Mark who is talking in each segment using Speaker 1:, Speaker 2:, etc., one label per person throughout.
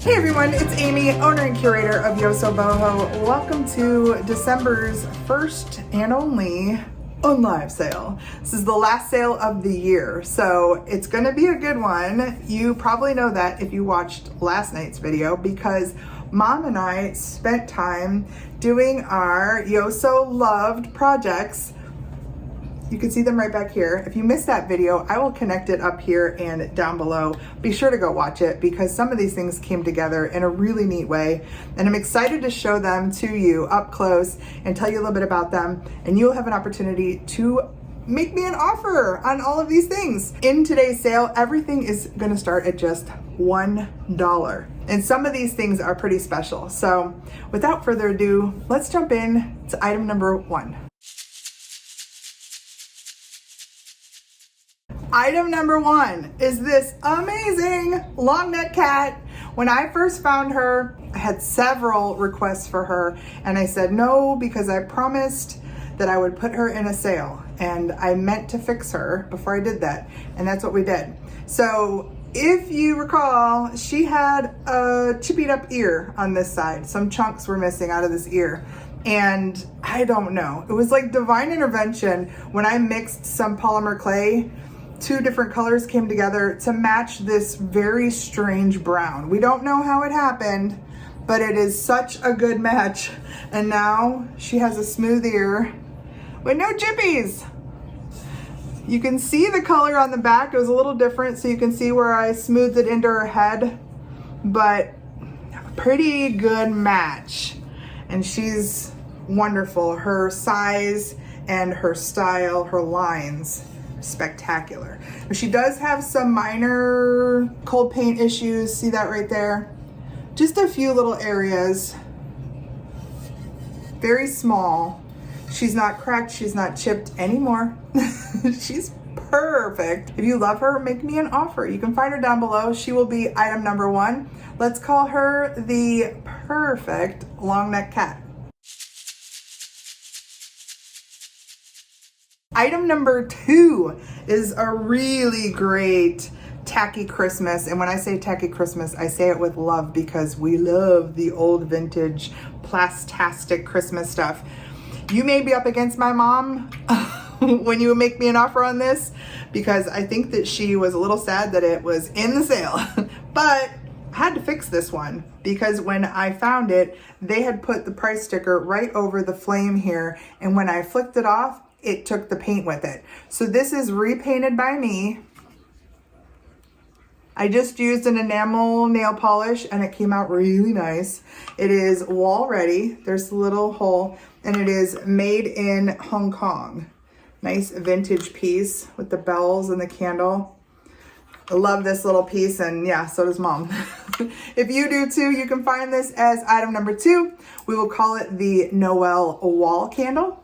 Speaker 1: Hey everyone, it's Amy, owner and curator of Yoso Boho. Welcome to December's first and only Unlive sale. This is the last sale of the year, so it's gonna be a good one. You probably know that if you watched last night's video, because Mom and I spent time doing our YOSOLOVED projects. You can see them right back here. If you missed that video, I will connect it up here and down below. Be sure to go watch it because some of these things came together in a really neat way. And I'm excited to show them to you up close and tell you a little bit about them. And you'll have an opportunity to make me an offer on all of these things. In today's sale, everything is gonna start at just $1. And some of these things are pretty special. So without further ado, let's jump in to item number 1. Item number 1 is this amazing long neck cat. When I first found her, I had several requests for her and I said no because I promised that I would put her in a sale and I meant to fix her before I did that, and that's what we did. So if you recall, she had a chippied up ear on this side. Some chunks were missing out of this ear. And I don't know, it was like divine intervention when I mixed some polymer clay. 2 different colors came together to match this very strange brown. We don't know how it happened, but it is such a good match. And now she has a smooth ear with no chippies. You can see the color on the back. It was a little different, so you can see where I smoothed it into her head, but pretty good match. And she's wonderful. Her size and her style, her lines, spectacular. She does have some minor cold paint issues. See that right there? Just a few little areas. Very small. She's not cracked. She's not chipped anymore. She's perfect. If you love her, make me an offer. You can find her down below. She will be item number 1. Let's call her the perfect long neck cat. Item number 2 is a really great tacky Christmas. And when I say tacky Christmas, I say it with love because we love the old vintage plastastic Christmas stuff. You may be up against my mom when you make me an offer on this because I think that she was a little sad that it was in the sale. But I had to fix this one because when I found it, they had put the price sticker right over the flame here. And when I flicked it off, it took the paint with it. So this is repainted by me. I just used an enamel nail polish and it came out really nice. It is wall ready. There's a little hole and it is made in Hong Kong. Nice vintage piece with the bells and the candle. I love this little piece, and yeah, so does Mom. If you do too, you can find this as item number 2. We will call it the Noel wall candle.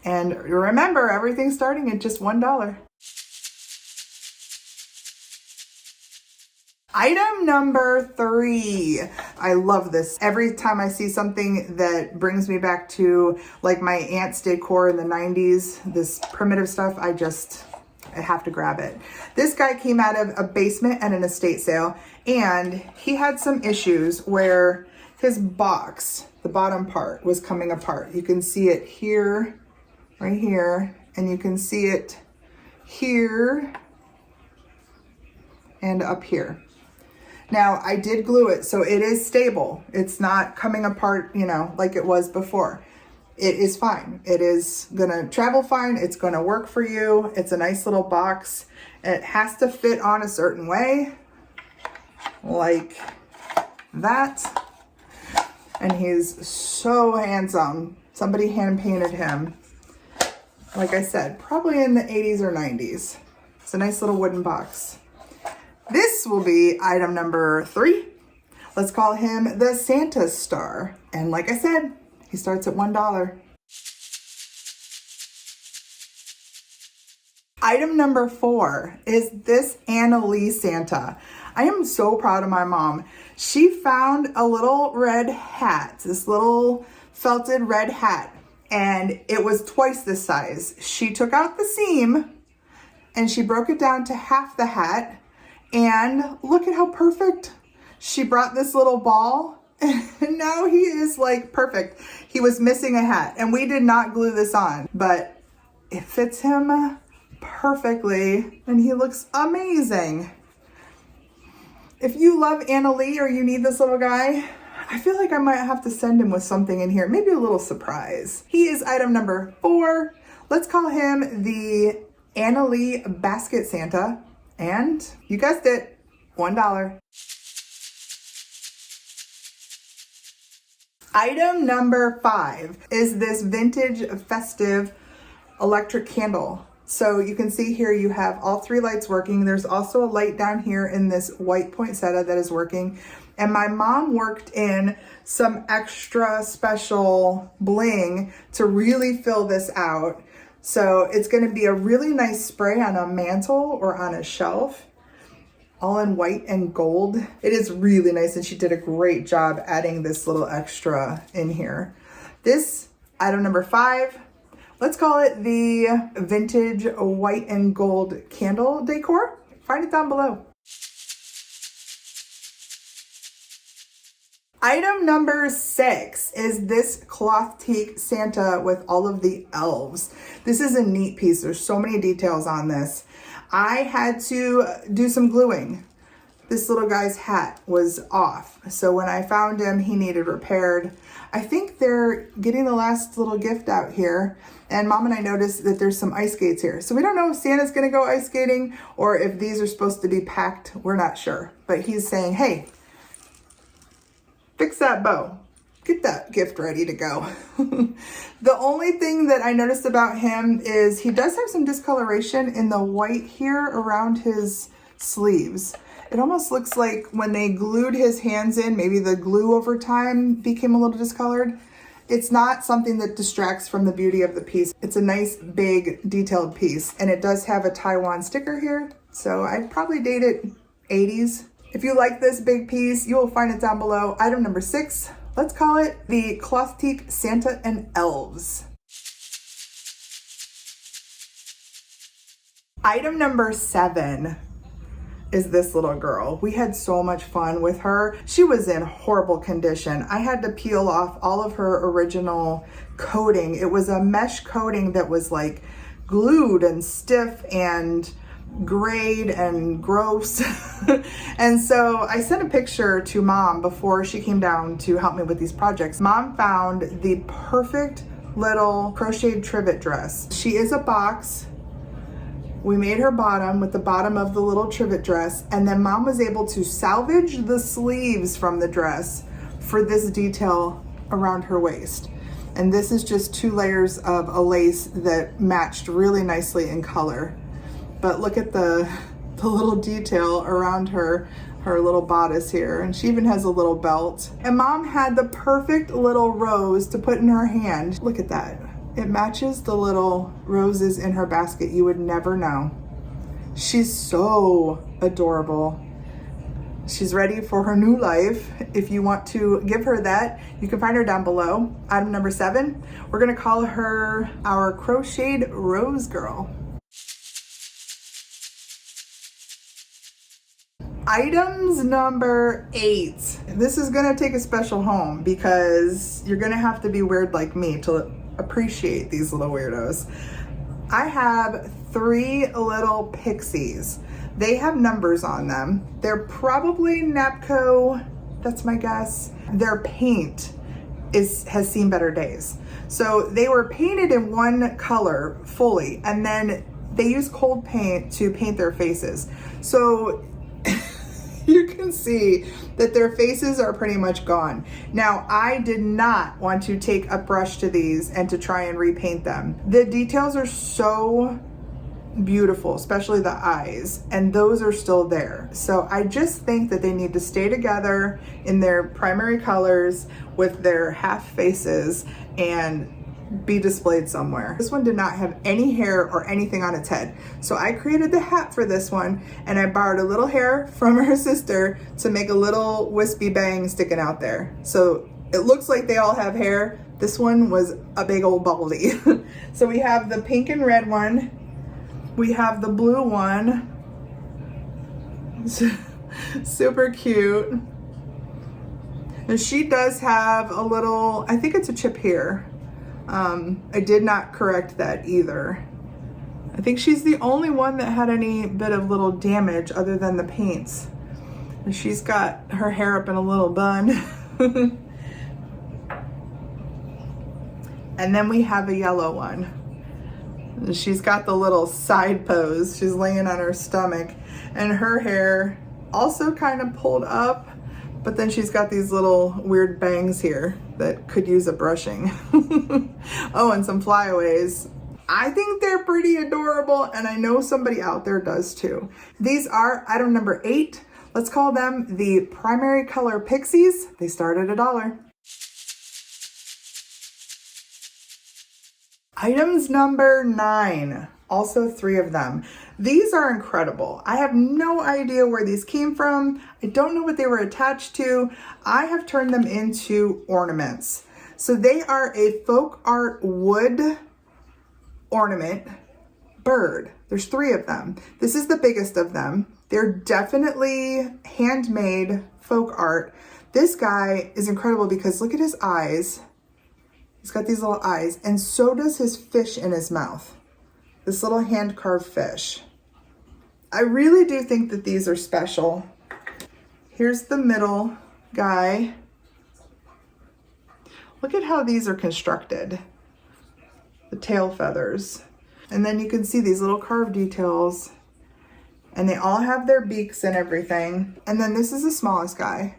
Speaker 1: And remember, everything's starting at just $1. Item number 3. I love this. Every time I see something that brings me back to like my aunt's decor in the 90s, this primitive stuff, I have to grab it. This guy came out of a basement at an estate sale, and he had some issues where his box, the bottom part, was coming apart. You can see it here, right here, and you can see it here and up here. Now I did glue it, so it is stable. It's not coming apart, you know, like it was before. It is fine. It is gonna travel fine. It's gonna work for you. It's a nice little box. It has to fit on a certain way, like that. And he's so handsome. Somebody hand painted him. Like I said, probably in the 80s or 90s. It's a nice little wooden box. This will be item number 3. Let's call him the Santa Star. And like I said, he starts at $1. Item number 4 is this Annalee Santa. I am so proud of my mom. She found a little red hat, this little felted red hat, and it was twice this size. She took out the seam and she broke it down to half the hat, and look at how perfect. She brought this little ball and now he is like perfect. He was missing a hat and we did not glue this on, but it fits him perfectly and he looks amazing. If you love Annalee or you need this little guy, I feel like I might have to send him with something in here, maybe a little surprise. He is item number 4. Let's call him the Annalee Basket Santa. And you guessed it, $1. Item number 5 is this vintage festive electric candle. So you can see here you have all 3 lights working. There's also a light down here in this white poinsettia that is working. And my mom worked in some extra special bling to really fill this out. So it's going to be a really nice spray on a mantle or on a shelf, all in white and gold. It is really nice and she did a great job adding this little extra in here. This item number 5, let's call it the vintage white and gold candle decor. Find it down below. Item number 6 is this Clothtique Santa with all of the elves. This is a neat piece. There's so many details on this. I had to do some gluing. This little guy's hat was off. So when I found him, he needed repaired. I think they're getting the last little gift out here. And Mom and I noticed that there's some ice skates here. So we don't know if Santa's gonna go ice skating or if these are supposed to be packed. We're not sure. But he's saying, hey, fix that bow. Get that gift ready to go. The only thing that I noticed about him is he does have some discoloration in the white here around his sleeves. It almost looks like when they glued his hands in, maybe the glue over time became a little discolored. It's not something that distracts from the beauty of the piece. It's a nice, big, detailed piece. And it does have a Taiwan sticker here. So I'd probably date it 80s. If you like this big piece, you will find it down below. Item number 6, let's call it the Clothtique Santa and Elves. Item number 7 is this little girl. We had so much fun with her. She was in horrible condition. I had to peel off all of her original coating. It was a mesh coating that was like glued and stiff and grayed and gross. And so I sent a picture to Mom before she came down to help me with these projects. Mom found the perfect little crocheted trivet dress. She is a box. We made her bottom with the bottom of the little trivet dress, and then Mom was able to salvage the sleeves from the dress for this detail around her waist. And this is just 2 layers of a lace that matched really nicely in color. But look at the little detail around her little bodice here. And she even has a little belt. And Mom had the perfect little rose to put in her hand. Look at that. It matches the little roses in her basket. You would never know. She's so adorable. She's ready for her new life. If you want to give her that, you can find her down below. Item number 7, we're gonna call her our Crocheted Rose Girl. Items number 8. This is gonna take a special home because you're gonna have to be weird like me to appreciate these little weirdos. I have 3 little pixies. They have numbers on them. They're probably Napco, that's my guess. Their paint has seen better days. So they were painted in one color fully, and then they use cold paint to paint their faces. So you can see that their faces are pretty much gone. Now, I did not want to take a brush to these and to try and repaint them. The details are so beautiful, especially the eyes, and those are still there. So I just think that they need to stay together in their primary colors with their half faces and be displayed somewhere. This one did not have any hair or anything on its head. So I created the hat for this one, and I borrowed a little hair from her sister to make a little wispy bang sticking out there. So it looks like they all have hair. This one was a big old baldy. So we have the pink and red one. We have the blue one. Super cute. And she does have a little, I think it's a chip here. I did not correct that either. I think she's the only one that had any bit of little damage other than the paints. And she's got her hair up in a little bun. And then we have a yellow one. And she's got the little side pose. She's laying on her stomach and her hair also kind of pulled up, but then she's got these little weird bangs here that could use a brushing. Oh, and some flyaways. I think they're pretty adorable, and I know somebody out there does too. These are item number 8. Let's call them the primary color pixies. They start at $1. Items number 9, also 3 of them. These are incredible. I have no idea where these came from. I don't know what they were attached to. I have turned them into ornaments. So they are a folk art wood ornament bird. There's 3 of them. This is the biggest of them. They're definitely handmade folk art. This guy is incredible because look at his eyes. He's got these little eyes, and so does his fish in his mouth. This little hand-carved fish. I really do think that these are special. Here's the middle guy. Look at how these are constructed. The tail feathers. And then you can see these little carved details. And they all have their beaks and everything. And then this is the smallest guy.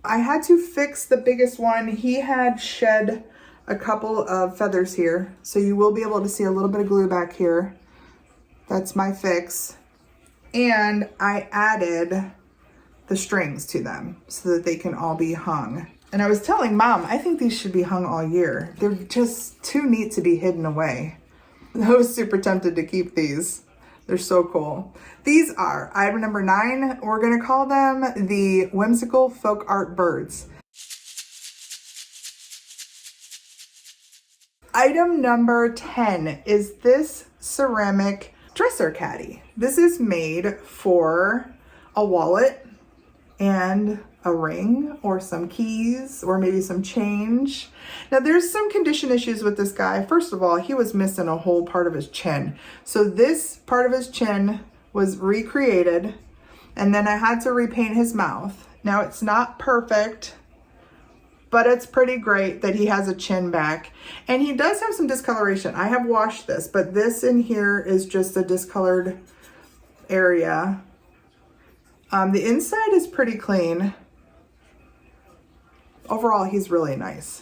Speaker 1: I had to fix the biggest one. He had shed a couple of feathers here. So you will be able to see a little bit of glue back here. That's my fix. And I added the strings to them so that they can all be hung. And I was telling Mom, I think these should be hung all year. They're just too neat to be hidden away. I was super tempted to keep these. They're so cool. These are item number 9. We're gonna call them the whimsical folk art birds. Item number 10 is this ceramic dresser caddy. This is made for a wallet and a ring or some keys or maybe some change. Now there's some condition issues with this guy. First of all, he was missing a whole part of his chin. So this part of his chin was recreated, and then I had to repaint his mouth. Now it's not perfect, but it's pretty great that he has a chin back. And he does have some discoloration. I have washed this, but this in here is just a discolored area. The inside is pretty clean. Overall, he's really nice.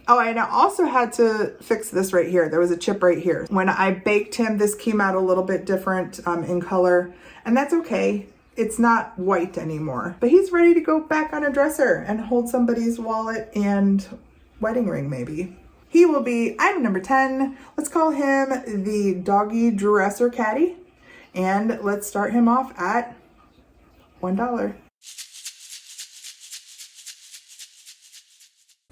Speaker 1: Oh, and I also had to fix this right here. There was a chip right here. When I baked him, this came out a little bit different in color, and that's okay. It's not white anymore, but he's ready to go back on a dresser and hold somebody's wallet and wedding ring maybe. He will be item number 10. Let's call him the Doggy dresser caddy, and let's start him off at $1.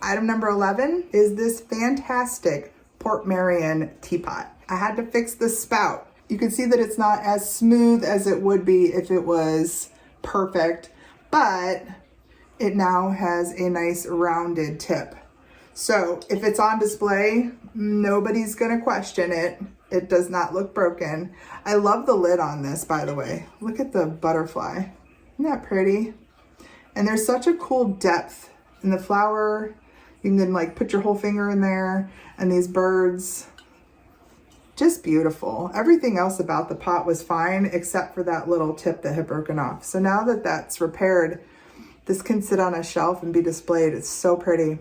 Speaker 1: Item number 11 is this fantastic Portmeirion teapot. I had to fix the spout. You can see that it's not as smooth as it would be if it was perfect, but it now has a nice rounded tip. So if it's on display, nobody's gonna question it. It does not look broken. I love the lid on this, by the way. Look at the butterfly. Isn't that pretty? And there's such a cool depth in the flower. You can like put your whole finger in there, and these birds, just beautiful. Everything else about the pot was fine except for that little tip that had broken off. So now that that's repaired, this can sit on a shelf and be displayed. It's so pretty.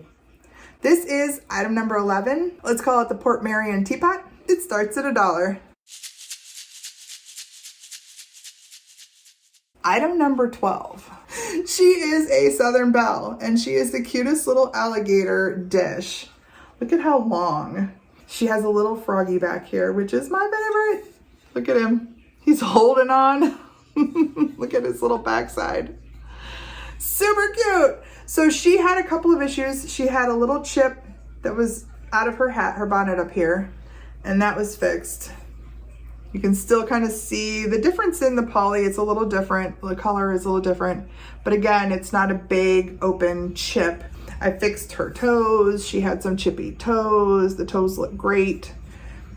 Speaker 1: This is item number 11. Let's call it the Portmeirion teapot. It starts at $1. Item number 12. She is a Southern Belle, and she is the cutest little alligator dish. Look at how long. She has a little froggy back here, which is my favorite. Look at him. He's holding on. Look at his little backside. Super cute. So she had a couple of issues. She had a little chip that was out of her hat, her bonnet up here, and that was fixed. You can still kind of see the difference in the poly. It's a little different. The color is a little different. But again, it's not a big open chip. I fixed her toes. She had some chippy toes. The toes look great.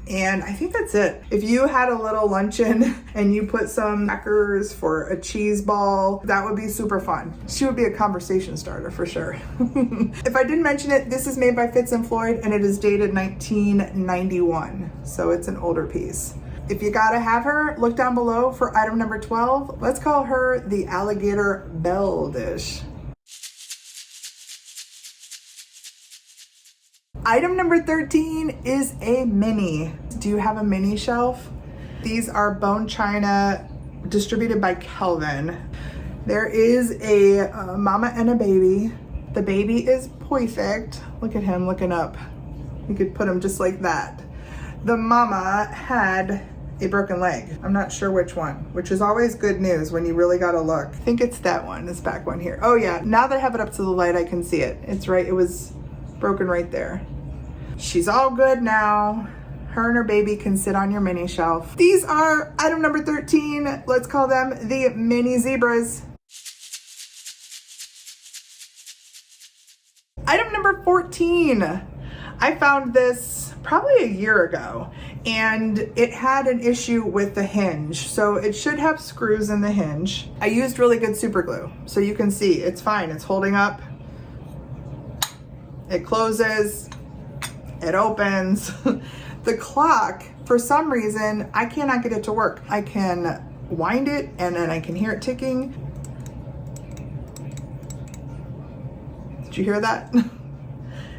Speaker 1: And I think that's it. If you had a little luncheon and you put some crackers for a cheese ball, that would be super fun. She would be a conversation starter for sure. If I didn't mention it, this is made by Fitz and Floyd and it is dated 1991. So it's an older piece. If you gotta have her, look down below for item number 12. Let's call her the Alligator Belle dish. Item number 13 is a mini. Do you have a mini shelf? These are bone china distributed by Kelvin. There is a mama and a baby. The baby is perfect. Look at him looking up. You could put him just like that. The mama had a broken leg. I'm not sure which one, which is always good news when you really gotta look. I think it's that one, this back one here. Oh yeah, now that I have it up to the light, I can see it. It's right, it was broken right there. She's all good now. Her and her baby can sit on your mini shelf. These are item number 13. Let's call them the mini zebras. Item number 14. I found this probably a year ago and it had an issue with the hinge. So it should have screws in the hinge. I used really good super glue. So you can see it's fine. It's holding up. It closes. It opens. The clock, for some reason, I cannot get it to work. I can wind it and then I can hear it ticking. Did you hear that?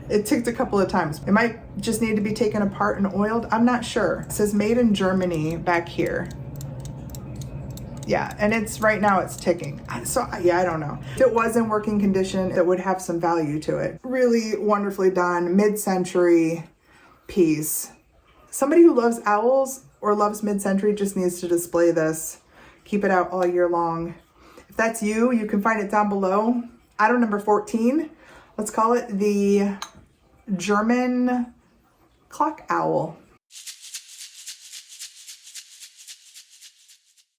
Speaker 1: It ticked a couple of times. It might just need to be taken apart and oiled. I'm not sure. It says made in Germany back here. Yeah, and it's right now it's ticking. So yeah, I don't know. If it was in working condition, it would have some value to it. Really wonderfully done, mid-century piece. Somebody who loves owls or loves mid-century just needs to display this. Keep it out all year long. If that's you, you can find it down below. Item number 14, let's call it the German clock owl.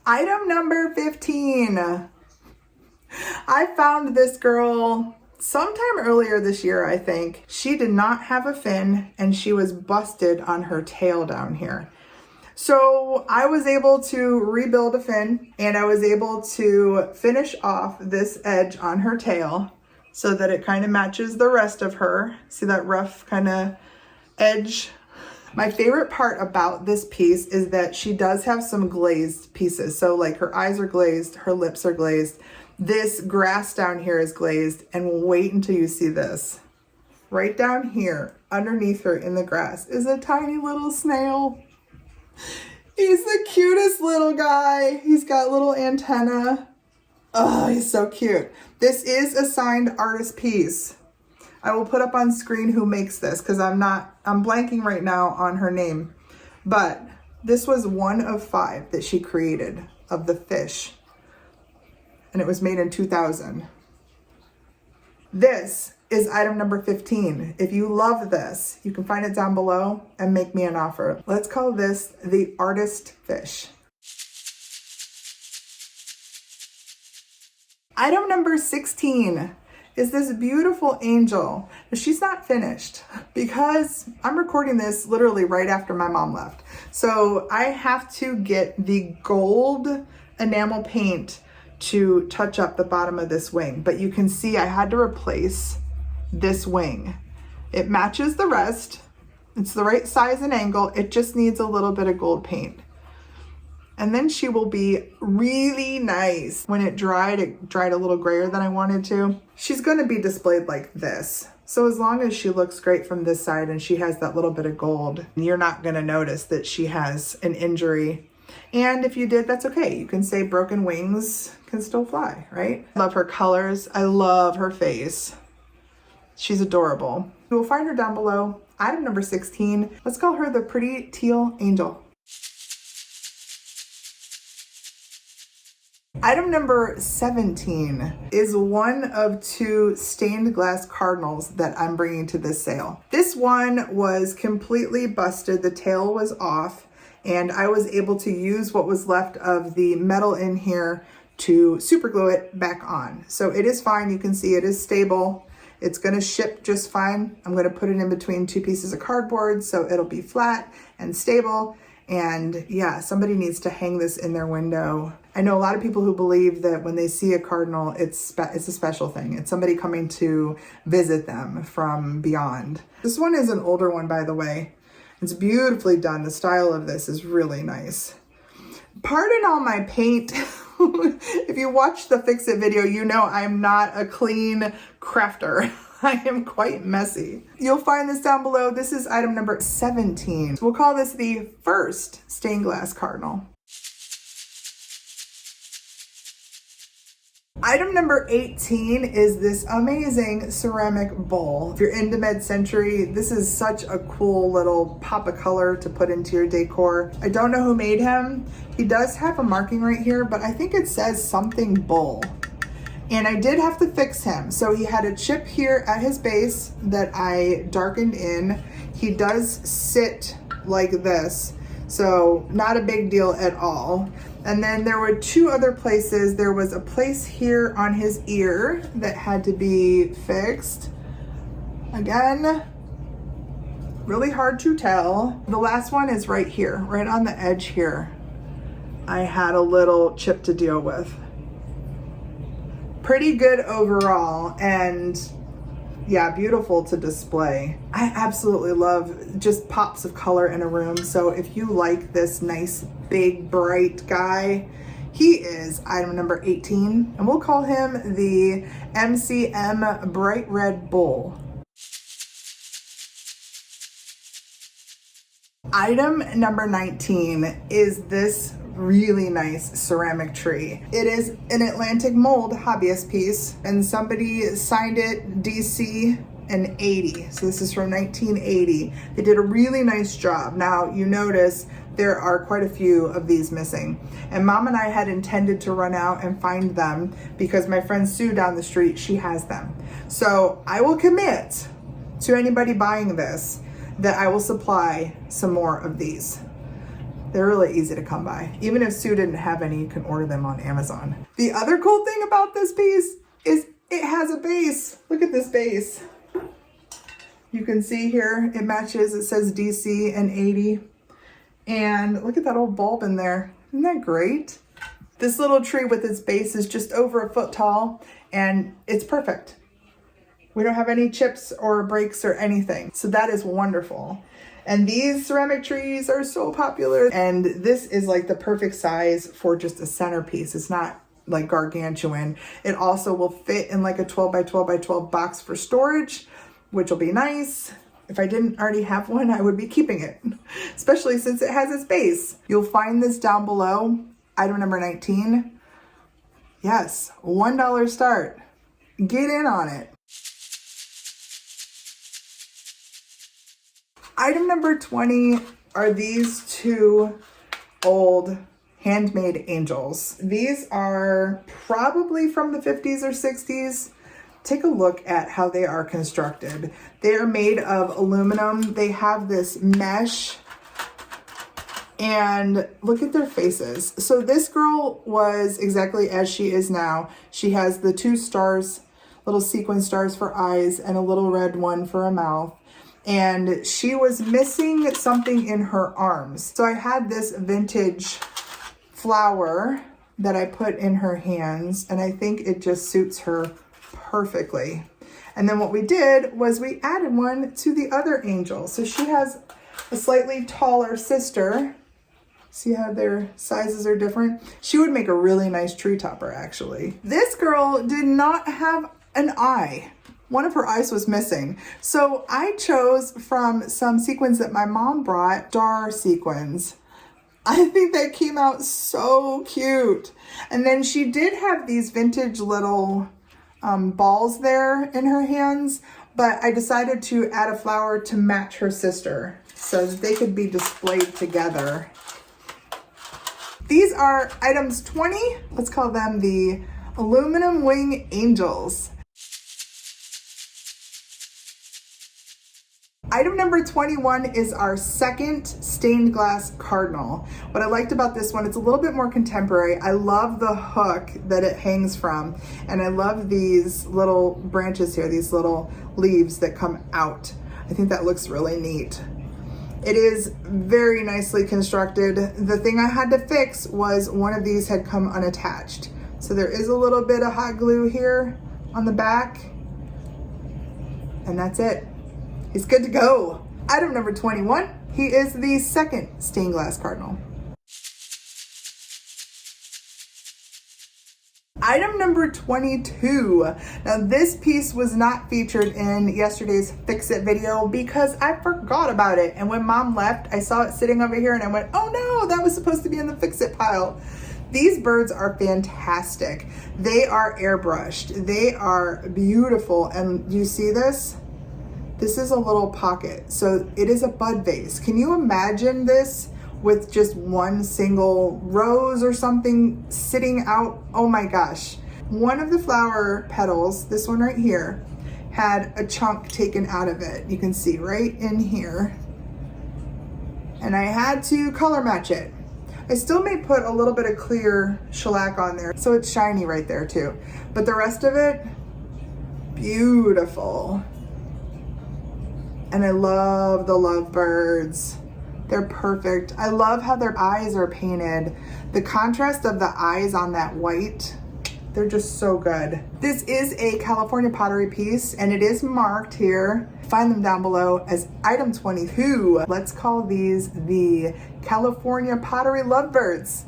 Speaker 1: Item number 15. I found this girl sometime earlier this year, I think. She did not have a fin and she was busted on her tail down here. So I was able to rebuild a fin and I was able to finish off this edge on her tail so that it kind of matches the rest of her. See that rough kind of edge? My favorite part about this piece is that she does have some glazed pieces. So like her eyes are glazed, her lips are glazed. This grass down here is glazed, and wait until you see this. Right down here, underneath her in the grass, is a tiny little snail. He's the cutest little guy. He's got little antenna. Oh, he's so cute. This is a signed artist piece. I will put up on screen who makes this because I'm blanking right now on her name. But this was one of 5 that she created of the fish. And it was made in 2000. This is item number 15. If you love this, you can find it down below and make me an offer. Let's call this the artist fish. Item number 16 is this beautiful angel. She's not finished because I'm recording this literally right after my mom left. So I have to get the gold enamel paint to touch up the bottom of this wing. But you can see I had to replace this wing. It matches the rest. It's the right size and angle. It just needs a little bit of gold paint. And then she will be really nice. When it dried a little grayer than I wanted to. She's gonna be displayed like this. So as long as she looks great from this side and she has that little bit of gold, you're not gonna notice that she has an injury. And if you did, that's okay. You can say broken wings can still fly, right? I love her colors. I love her face. She's adorable. You will find her down below. Item number 16. Let's call her the pretty teal angel. Item number 17 is one of 2 stained glass cardinals that I'm bringing to this sale. This one was completely busted. The tail was off and I was able to use what was left of the metal in here to super glue it back on. So it is fine. You can see it is stable. It's gonna ship just fine. I'm gonna put it in between 2 pieces of cardboard so it'll be flat and stable. And yeah, somebody needs to hang this in their window. I know a lot of people who believe that when they see a cardinal, it's a special thing. It's somebody coming to visit them from beyond. This one is an older one, by the way. It's beautifully done. The style of this is really nice. Pardon all my paint. If you watch the Fix It video, you know I'm not a clean crafter. I am quite messy. You'll find this down below. This is item number 17. We'll call this the first stained glass cardinal. Item number 18 is this amazing ceramic bowl. If you're into mid-century, this is such a cool little pop of color to put into your decor. I don't know who made him. He does have a marking right here, but I think it says something bowl. And I did have to fix him. So he had a chip here at his base that I darkened in. He does sit like this, so not a big deal at all. And then there were 2 other places. There was a place here on his ear that had to be fixed. Again, really hard to tell. The last one is right here, right on the edge here. I had a little chip to deal with. Pretty good overall, and yeah, beautiful to display. I absolutely love just pops of color in a room. So if you like this nice, big, bright guy, he is item number 18, and we'll call him the MCM Bright Red Bull. Item number 19 is this really nice ceramic tree. It is an Atlantic mold hobbyist piece, and somebody signed it DC in 80. So this is from 1980. They did a really nice job. Now you notice there are quite a few of these missing, and Mom and I had intended to run out and find them because my friend Sue down the street, she has them. So I will commit to anybody buying this that I will supply some more of these. They're really easy to come by. Even if Sue didn't have any, you can order them on Amazon. The other cool thing about this piece is it has a base. Look at this base. You can see here, it matches, it says DC and 80. And look at that old bulb in there. Isn't that great? This little tree with its base is just over a foot tall, and it's perfect. We don't have any chips or breaks or anything. So that is wonderful. And these ceramic trees are so popular. And this is like the perfect size for just a centerpiece. It's not like gargantuan. It also will fit in like a 12 by 12 by 12 box for storage, which will be nice. If I didn't already have one, I would be keeping it, especially since it has its base. You'll find this down below, item number 19. Yes, $1 start. Get in on it. Item number 20 are these 2 old handmade angels. These are probably from the 50s or 60s. Take a look at how they are constructed. They are made of aluminum. They have this mesh, and look at their faces. So this girl was exactly as she is now. She has the 2 stars, little sequin stars for eyes, and a little red one for a mouth. And she was missing something in her arms. So I had this vintage flower that I put in her hands, and I think it just suits her perfectly. And then what we did was we added one to the other angel. So she has a slightly taller sister. See how their sizes are different? She would make a really nice tree topper, actually. This girl did not have an eye. One of her eyes was missing. So I chose from some sequins that my mom brought, star sequins. I think they came out so cute. And then she did have these vintage little balls there in her hands, but I decided to add a flower to match her sister so that they could be displayed together. These are items 20. Let's call them the aluminum wing angels. Item number 21 is our second stained glass cardinal. What I liked about this one, it's a little bit more contemporary. I love the hook that it hangs from, and I love these little branches here, these little leaves that come out. I think that looks really neat. It is very nicely constructed. The thing I had to fix was one of these had come unattached. So there is a little bit of hot glue here on the back, and that's it. He's good to go. Item number 21, he is the second stained glass cardinal. Item number 22. Now this piece was not featured in yesterday's Fix It video because I forgot about it. And when mom left, I saw it sitting over here and I went, oh no, that was supposed to be in the Fix It pile. These birds are fantastic. They are airbrushed. They are beautiful. And you see this? This is a little pocket. So it is a bud vase. Can you imagine this with just one single rose or something sitting out? Oh my gosh. One of the flower petals, this one right here, had a chunk taken out of it. You can see right in here. And I had to color match it. I still may put a little bit of clear shellac on there so it's shiny right there too. But the rest of it, beautiful. And I love the lovebirds. They're perfect. I love how their eyes are painted. The contrast of the eyes on that white, they're just so good. This is a California pottery piece and it is marked here. Find them down below as item 22. Let's call these the California pottery lovebirds.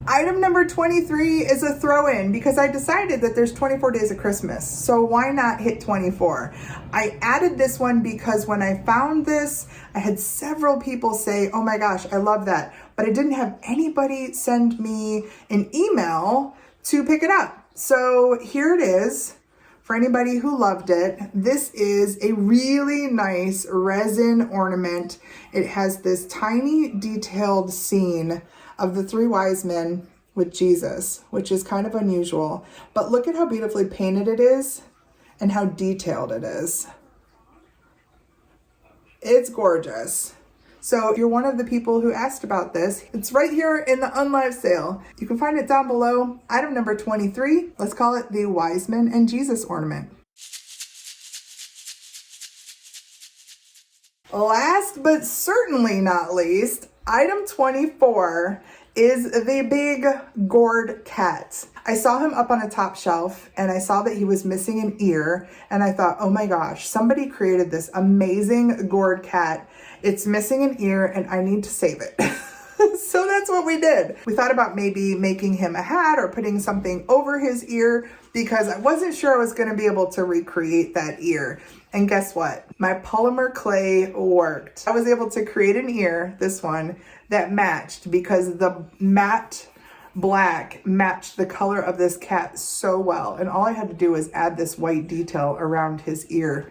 Speaker 1: Item number 23 is a throw-in because I decided that there's 24 days of Christmas, so why not hit 24? I added this one because when I found this, I had several people say, oh my gosh, I love that, but I didn't have anybody send me an email to pick it up. So here it is. For anybody who loved it, this is a really nice resin ornament. It has this tiny detailed scene of the three wise men with Jesus, which is kind of unusual. But look at how beautifully painted it is and how detailed it is. It's gorgeous. So if you're one of the people who asked about this, it's right here in the Unlive sale. You can find it down below. Item number 23, let's call it the Wise Men and Jesus ornament. Last but certainly not least, item 24 is the big gourd cat. I saw him up on a top shelf and I saw that he was missing an ear and I thought, oh my gosh, somebody created this amazing gourd cat. It's missing an ear and I need to save it. So that's what we did. We thought about maybe making him a hat or putting something over his ear because I wasn't sure I was going to be able to recreate that ear. And guess what? My polymer clay worked. I was able to create an ear, this one, that matched because the matte black matched the color of this cat so well. And all I had to do was add this white detail around his ear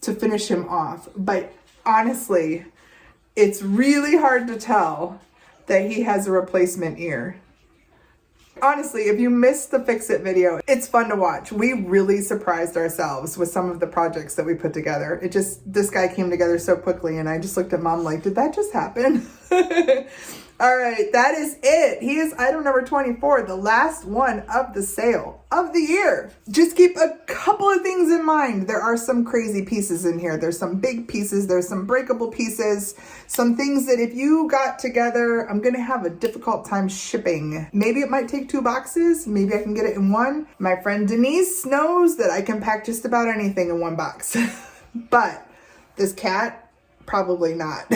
Speaker 1: to finish him off. But honestly, it's really hard to tell that he has a replacement ear. Honestly, if you missed the Fix It video, it's fun to watch. We really surprised ourselves with some of the projects that we put together. This guy came together so quickly and I just looked at mom like, did that just happen? All right, that is it. He is item number 24, the last one of the sale of the year. Just keep a couple of things in mind. There are some crazy pieces in here. There's some big pieces. There's some breakable pieces. Some things that if you got together, I'm going to have a difficult time shipping. Maybe it might take 2 boxes. Maybe I can get it in one. My friend Denise knows that I can pack just about anything in 1 box. But this cat, probably not.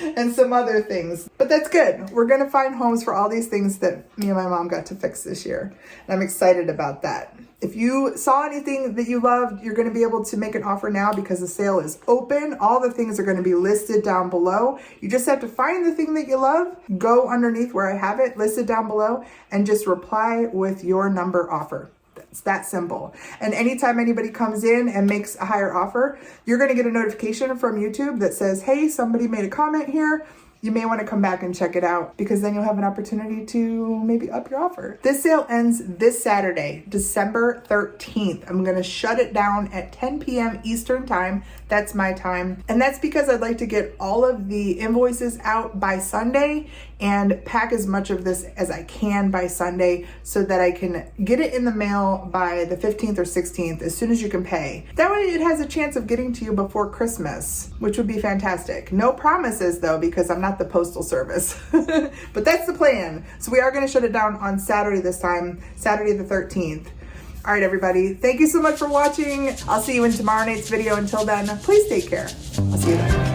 Speaker 1: And some other things, but that's good. We're gonna find homes for all these things that me and my mom got to fix this year, and I'm excited about that. If you saw anything that you loved, you're gonna be able to make an offer now because the sale is open. All the things are gonna be listed down below. You just have to find the thing that you love, go underneath where I have it listed down below, and just reply with your number offer. It's that simple. And anytime anybody comes in and makes a higher offer, you're going to get a notification from YouTube that says, hey, somebody made a comment here. you may want to come back and check it out, because then you'll have an opportunity to maybe up your offer. This sale ends this Saturday, December 13th. I'm going to shut it down at 10 p.m. Eastern time. That's my time. And that's because I'd like to get all of the invoices out by Sunday and pack as much of this as I can by Sunday so that I can get it in the mail by the 15th or 16th as soon as you can pay. That way it has a chance of getting to you before Christmas, which would be fantastic. No promises though, because I'm not the postal service, but that's the plan. So we are going to shut it down on Saturday this time, Saturday the 13th. All right, everybody. Thank you so much for watching. I'll see you in tomorrow night's video. Until then, please take care. I'll see you then.